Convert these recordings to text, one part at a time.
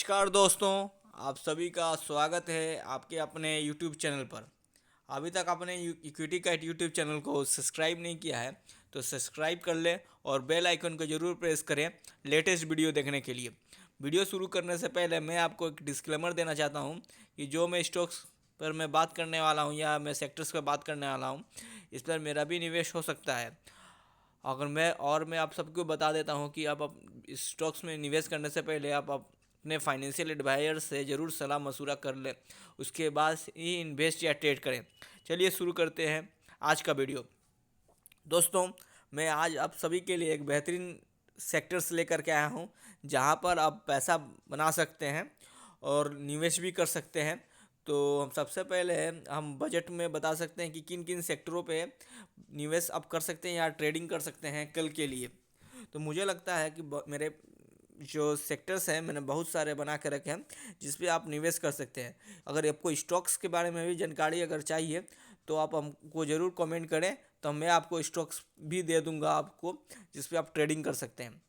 नमस्कार दोस्तों, आप सभी का स्वागत है आपके अपने YouTube चैनल पर। अभी तक आपने इक्विटी कैट यूट्यूब चैनल को सब्सक्राइब नहीं किया है तो सब्सक्राइब कर ले और बेल आइकन को ज़रूर प्रेस करें लेटेस्ट वीडियो देखने के लिए। वीडियो शुरू करने से पहले मैं आपको एक डिस्क्लेमर देना चाहता हूं कि जो मैं स्टॉक्स पर मैं बात करने वाला हूं या मैं सेक्टर्स पर बात करने वाला हूं, इस पर मेरा भी निवेश हो सकता है। अगर मैं आप सबको बता देता हूं कि आप स्टॉक्स में निवेश करने से पहले आप अपने फाइनेंशियल एडवाइज़र से ज़रूर सलाह मशवरा कर लें, उसके बाद ही इन्वेस्ट या ट्रेड करें। चलिए शुरू करते हैं आज का वीडियो। दोस्तों, मैं आज आप सभी के लिए एक बेहतरीन सेक्टर्स लेकर के आया हूँ जहाँ पर आप पैसा बना सकते हैं और निवेश भी कर सकते हैं। तो हम सबसे पहले हम बजट में बता सकते हैं कि किन किन सेक्टरों पे निवेश आप कर सकते हैं या ट्रेडिंग कर सकते हैं कल के लिए। तो मुझे लगता है कि मेरे जो सेक्टर्स हैं मैंने बहुत सारे बना के रखे हैं जिस पे आप निवेश कर सकते हैं। अगर आपको स्टॉक्स के बारे में भी जानकारी अगर चाहिए तो आप हमको ज़रूर कमेंट करें, तो मैं आपको स्टॉक्स भी दे दूंगा आपको जिस पे आप ट्रेडिंग कर सकते हैं।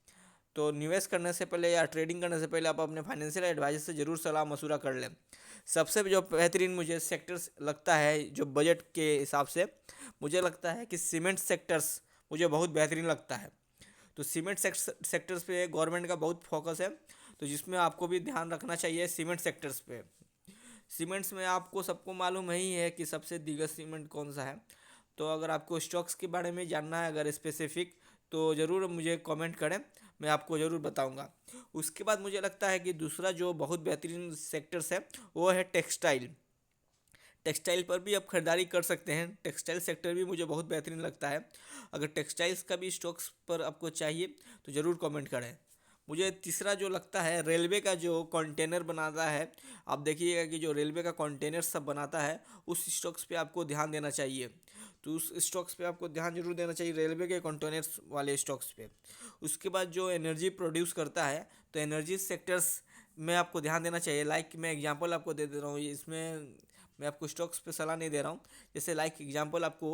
तो निवेश करने से पहले या ट्रेडिंग करने से पहले आप अपने फाइनेंशियल एडवाइजर से ज़रूर सलाह मशवरा कर लें। सबसे जो बेहतरीन मुझे सेक्टर्स लगता है जो बजट के हिसाब से, मुझे लगता है कि सीमेंट सेक्टर्स मुझे बहुत बेहतरीन लगता है। तो सीमेंट सेक्टर्स पे गवर्नमेंट का बहुत फोकस है, तो जिसमें आपको भी ध्यान रखना चाहिए सीमेंट सेक्टर्स पे। सीमेंट्स में आपको सबको मालूम ही है कि सबसे दिग्गज सीमेंट कौन सा है। तो अगर आपको स्टॉक्स के बारे में जानना है अगर स्पेसिफिक, तो ज़रूर मुझे कमेंट करें, मैं आपको ज़रूर बताऊंगा। उसके बाद मुझे लगता है कि दूसरा जो बहुत बेहतरीन सेक्टर्स है वो है टेक्सटाइल। टेक्सटाइल पर भी आप खरीदारी कर सकते हैं। टेक्सटाइल सेक्टर भी मुझे बहुत बेहतरीन लगता है। अगर टेक्सटाइल्स का भी स्टॉक्स पर आपको चाहिए तो ज़रूर कमेंट करें। मुझे तीसरा जो लगता है रेलवे का जो कंटेनर बनाता है, आप देखिएगा कि जो रेलवे का कंटेनर सब बनाता है उस स्टॉक्स पे आपको ध्यान देना चाहिए। तो उस स्टॉक्स पे आपको ध्यान जरूर देना चाहिए, रेलवे के कंटेनर्स वाले स्टॉक्स पे। उसके बाद जो एनर्जी प्रोड्यूस करता है, तो एनर्जी सेक्टर्स में आपको ध्यान देना चाहिए। लाइक मैं एग्जांपल आपको दे दे रहा हूँ, इसमें मैं आपको स्टॉक्स पे सलाह नहीं दे रहा हूँ। जैसे लाइक एग्जांपल आपको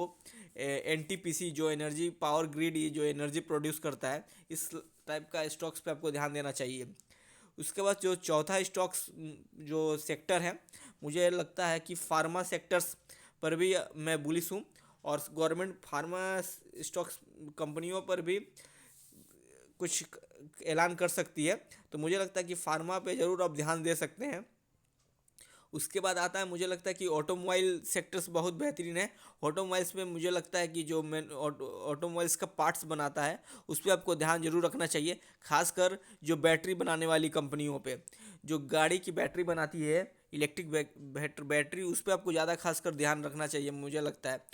एनटीपीसी जो एनर्जी पावर ग्रिड जो एनर्जी प्रोड्यूस करता है, इस टाइप का स्टॉक्स पे आपको ध्यान देना चाहिए। उसके बाद जो चौथा स्टॉक्स जो सेक्टर है, मुझे लगता है कि फार्मा सेक्टर्स पर भी मैं बुलिश हूँ और गवर्नमेंट फार्मा स्टॉक्स कंपनियों पर भी कुछ ऐलान कर सकती है। तो मुझे लगता है कि फार्मा पे ज़रूर आप ध्यान दे सकते हैं। उसके बाद आता है, मुझे लगता है कि ऑटोमोबाइल सेक्टर्स बहुत बेहतरीन है। ऑटोमोबाइल्स में मुझे लगता है कि जो मेन ऑटोमोबाइल्स का पार्ट्स बनाता है उस पर आपको ध्यान जरूर रखना चाहिए, खासकर जो बैटरी बनाने वाली कंपनियों पे। जो गाड़ी की बैटरी बनाती है, इलेक्ट्रिक बैटरी, उस पर आपको ज़्यादा खासकर ध्यान रखना चाहिए मुझे लगता है।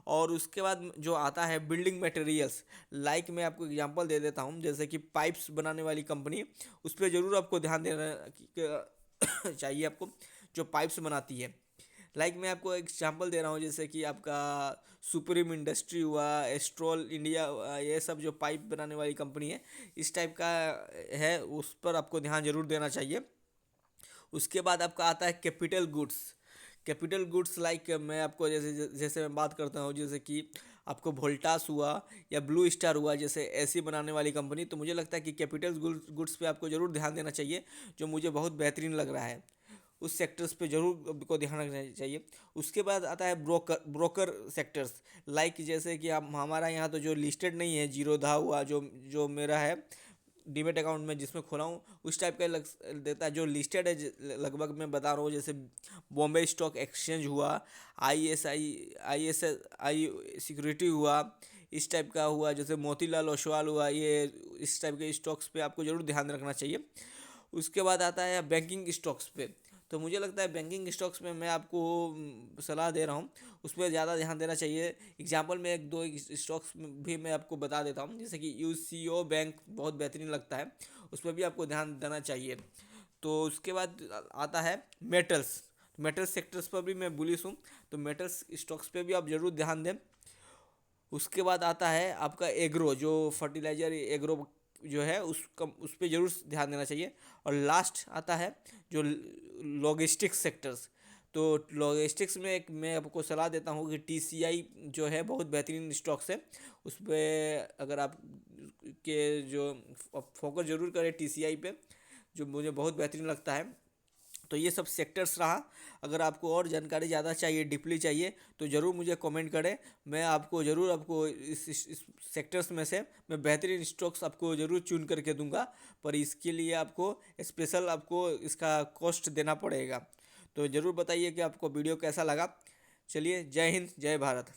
और उसके बाद जो आता है बिल्डिंग मटेरियल्स, लाइक मैं आपको एग्जांपल दे देता हूँ, जैसे कि पाइप्स बनाने वाली कंपनी, उस पर ज़रूर आपको ध्यान देना चाहिए आपको, जो पाइप्स बनाती है। लाइक मैं आपको एग्जांपल दे रहा हूँ, जैसे कि आपका सुप्रीम इंडस्ट्री हुआ, एस्ट्रोल इंडिया हुआ, ये सब जो पाइप बनाने वाली कंपनी है, इस टाइप का है, उस पर आपको ध्यान जरूर देना चाहिए। उसके बाद आपका आता है capital goods. Capital goods like मैं आपको जैसे जैसे मैं बात करता हूँ, जैसे कि आपको वोल्टास हुआ या ब्लू स्टार हुआ, जैसे एसी बनाने वाली कंपनी, तो मुझे लगता है कि कैपिटल गुड्स पे आपको ज़रूर ध्यान देना चाहिए, जो मुझे बहुत बेहतरीन लग रहा है। उस सेक्टर्स पे ज़रूर आपको ध्यान रखना चाहिए। उसके बाद आता है ब्रोकर सेक्टर्स, लाइक जैसे कि हम हमारा यहाँ तो जो लिस्टेड नहीं है, जीरोधा हुआ, जो जो मेरा है डीमेट अकाउंट में जिसमें खोला हूँ, उस टाइप का देता है। जो लिस्टेड है लगभग मैं बता रहा हूँ, जैसे बॉम्बे स्टॉक एक्सचेंज हुआ, आई सिक्योरिटी हुआ, इस टाइप का हुआ, जैसे मोतीलाल ओसवाल हुआ, ये इस टाइप के स्टॉक्स पे आपको ज़रूर ध्यान रखना चाहिए। उसके बाद आता है बैंकिंग स्टॉक्स पे। तो मुझे लगता है बैंकिंग स्टॉक्स में मैं आपको सलाह दे रहा हूँ, उस पर ज़्यादा ध्यान देना चाहिए। एग्जांपल में एक दो स्टॉक्स भी मैं आपको बता देता हूँ, जैसे कि यूसीओ बैंक बहुत बेहतरीन लगता है, उस पर भी आपको ध्यान देना चाहिए। तो उसके बाद आता है मेटल्स। मेटल्स सेक्टर्स पर भी मैं बुलिश हूँ, तो मेटल्स स्टॉक्स पे भी आप ज़रूर ध्यान दें। उसके बाद आता है आपका एग्रो, जो फर्टिलाइज़र एग्रो जो है उस पर ज़रूर ध्यान देना चाहिए। और लास्ट आता है जो लॉजिस्टिक्स सेक्टर्स। तो लॉजिस्टिक्स में एक मैं आपको सलाह देता हूँ कि टीसीआई जो है बहुत बेहतरीन स्टॉक्स है, उस पर अगर आप के जो फोकस ज़रूर करें टीसीआई पे, जो मुझे बहुत बेहतरीन लगता है। तो ये सब सेक्टर्स रहा। अगर आपको और जानकारी ज़्यादा चाहिए, डीपली चाहिए, तो ज़रूर मुझे कमेंट करें। मैं आपको ज़रूर आपको इस सेक्टर्स में से मैं बेहतरीन स्टॉक्स आपको ज़रूर चुन करके दूंगा। पर इसके लिए आपको स्पेशल आपको इसका कॉस्ट देना पड़ेगा। तो ज़रूर बताइए कि आपको वीडियो कैसा लगा। चलिए, जय हिंद, जय भारत।